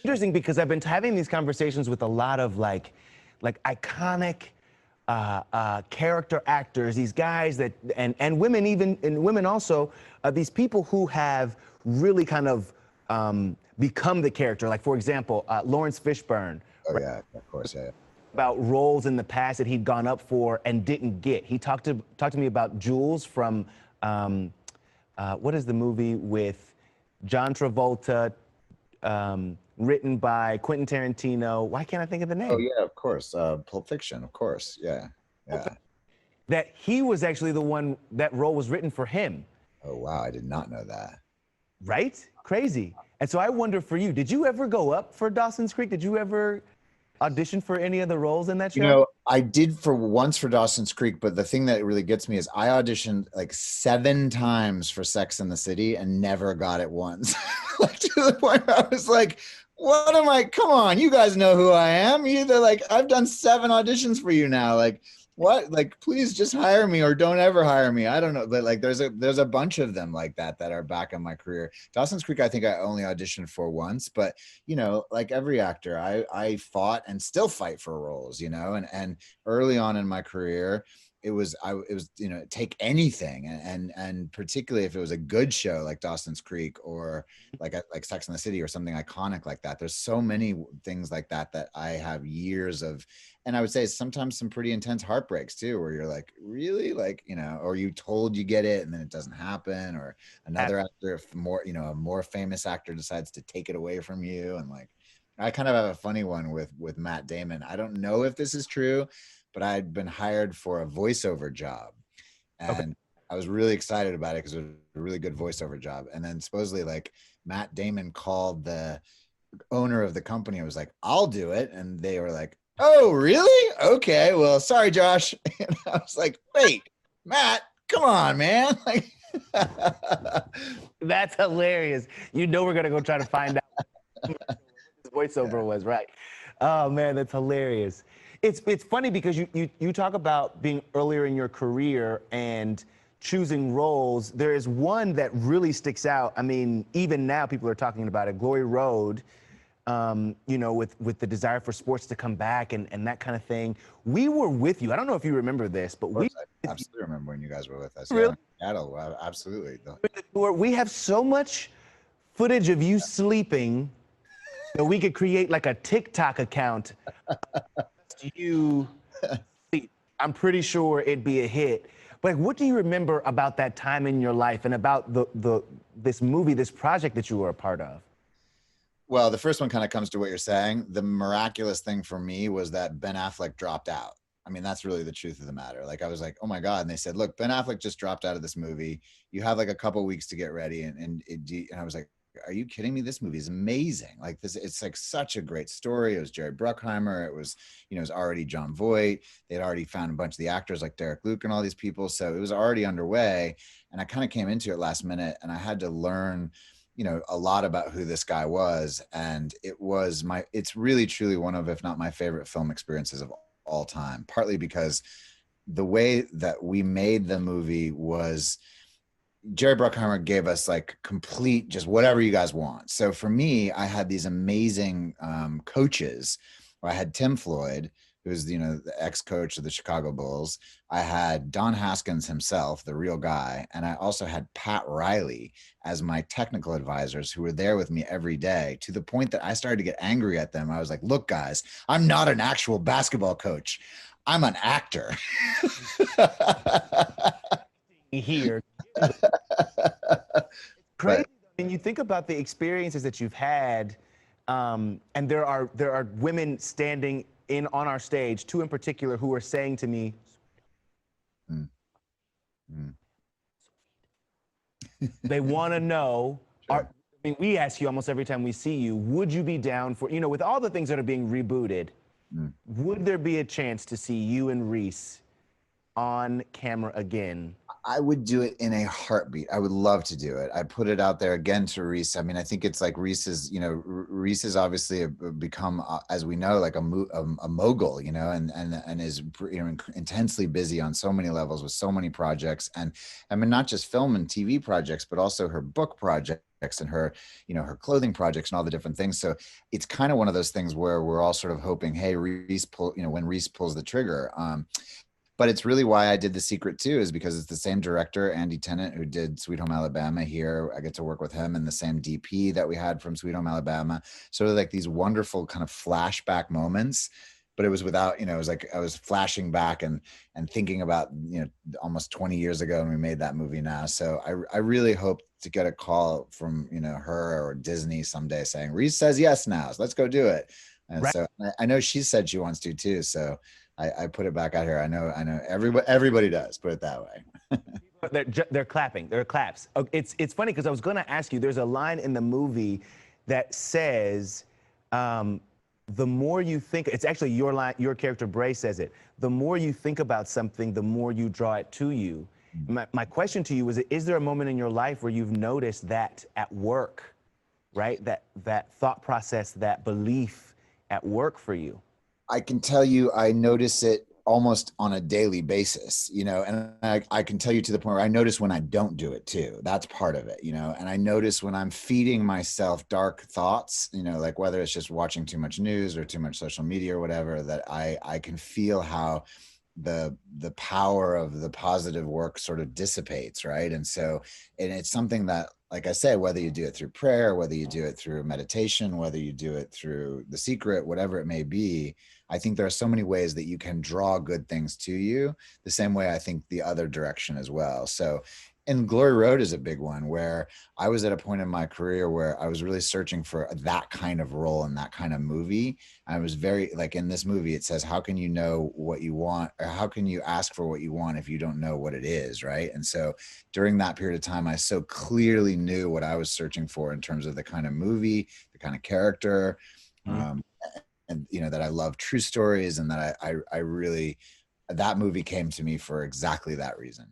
Interesting because I've been having these conversations with a lot of like iconic character actors, these guys that, and women even, and women also, these people who have really kind of become the character. Like for example, Lawrence Fishburne. Oh Right? yeah, of course, yeah. About roles in the past that he'd gone up for and didn't get. He talked to me about Jules from what is the movie with John Travolta, written by Quentin Tarantino. Why can't I think of the Oh name? yeah, of course. Pulp Fiction, of course. Yeah, yeah. That he was actually the one, that role was written for him. Oh wow, I did not know that. Right? Crazy. And so I wonder for you, did you ever go up for Dawson's Creek? Did you ever audition for any of the roles in that show? You know, I did for once for Dawson's Creek, but the thing that really gets me is I auditioned like 7 times for Sex and the City and never got it once. Like to the point where I was like, what am I? Come on, you guys know who I am. They're like, I've done 7 auditions for you now. Like, what? Like, please just hire me or don't ever hire me. I don't know. But like there's a bunch of them like that that are back in my career. Dawson's Creek, I think I only auditioned for once, but you know, like every actor, I fought and still fight for roles, you know, and early on in my career, it was you know, take anything, and particularly if it was a good show like Dawson's Creek or like Sex and the City or something iconic like that. There's so many things like that that I have years of, and I would say sometimes some pretty intense heartbreaks too, where you're like, really, like, you know, or you told you get it and then it doesn't happen, or another actor, more, you know, a more famous actor decides to take it away from you. And like, I kind of have a funny one with Matt Damon. I don't know if this is true, but I'd been hired for a voiceover job, and I was really excited about it because it was a really good voiceover job. And then supposedly like Matt Damon called the owner of the company and was like, I'll do it. And they were like, oh, really? Okay, well, sorry, Josh. And I was like, wait, Matt, come on, man. Like, That's hilarious. You know we're gonna go try to find out what this voiceover was, right? Oh man, that's hilarious. It's funny because you talk about being earlier in your career and choosing roles. There is one that really sticks out. I mean, even now people are talking about it. Glory Road, you know, with the desire for sports to come back and that kind of thing. We were with you. I don't know if you remember this, but we I absolutely remember when you guys were with us. really? Yeah, Seattle, absolutely. We have so much footage of you sleeping that we could create like a TikTok account. You sleep. I'm pretty sure it'd be a hit. But like, what do you remember about that time in your life and about this movie, this project that you were a part of? Well, the first one kind of comes to what you're saying. The miraculous thing for me was that Ben Affleck dropped out. I mean, that's really the truth of the matter. Like, I was like, oh my God. And they said, look, Ben Affleck just dropped out of this movie. You have like a couple weeks to get ready. And I was like, are you kidding me? This movie is amazing. Like this, it's like such a great story. It was Jerry Bruckheimer. It was, you know, it was already John Voight. They'd already found a bunch of the actors like Derek Luke and all these people. So it was already underway. And I kind of came into it last minute and I had to learn, you know, a lot about who this guy was. And it's really truly one of, if not my favorite film experiences of all time, partly because the way that we made the movie was Jerry Bruckheimer gave us like complete, just whatever you guys want. So for me, I had these amazing coaches. I had Tim Floyd, who's, you know, the ex-coach of the Chicago Bulls. I had Don Haskins himself, the real guy. And I also had Pat Riley as my technical advisors who were there with me every day, to the point that I started to get angry at them. I was like, look, guys, I'm not an actual basketball coach. I'm an actor. Here. Crazy. When you think about the experiences that you've had, and there are women standing on our stage, 2 in particular, who are saying to me, they want to know. Sure. I mean, we ask you almost every time we see you, would you be down for, you know, with all the things that are being rebooted, would there be a chance to see you and Reese on camera again? I would do it in a heartbeat. I would love to do it. I put it out there again to Reese. I mean, I think it's like Reese is, you know, Reese has obviously become, as we know, like a mogul, you know, and is, you know, intensely busy on so many levels with so many projects. And I mean, not just film and TV projects, but also her book project and her, her clothing projects and all the different things. So it's kind of one of those things where we're all sort of hoping, hey, when Reese pulls the trigger. But it's really why I did The Secret too, is because it's the same director, Andy Tennant, who did Sweet Home Alabama here. I get to work with him, and the same DP that we had from Sweet Home Alabama. So like these wonderful kind of flashback moments, but it was without, it was like I was flashing back and thinking about, almost 20 years ago when we made that movie now. So I really hope to get a call from, her or Disney someday saying, Reese says yes now, so let's go do it. And Right. so I know she said she wants to too. So I put it back out here. I know everybody does, put it that way. They're clapping. They're claps. It's funny because I was going to ask you. There's a line in the movie that says, "The more you think," it's actually your line. Your character Bray says it. The more you think about something, the more you draw it to you. My question to you is there a moment in your life where you've noticed that at work, right? That thought process, that belief at work for you. I can tell you, I notice it almost on a daily basis, and I can tell you to the point where I notice when I don't do it too. That's part of it, and I notice when I'm feeding myself dark thoughts, like whether it's just watching too much news or too much social media or whatever, that I can feel how the power of the positive work sort of dissipates, right? And it's something that, like I say, whether you do it through prayer, whether you do it through meditation, whether you do it through The Secret, whatever it may be, I think there are so many ways that you can draw good things to you, the same way I think the other direction as well. So, and Glory Road is a big one, where I was at a point in my career where I was really searching for that kind of role in that kind of movie. I was very, like in this movie, it says, how can you know what you want, or how can you ask for what you want if you don't know what it is, right? And so during that period of time, I so clearly knew what I was searching for in terms of the kind of movie, the kind of character, and that I love true stories, and that I really, that movie came to me for exactly that reason.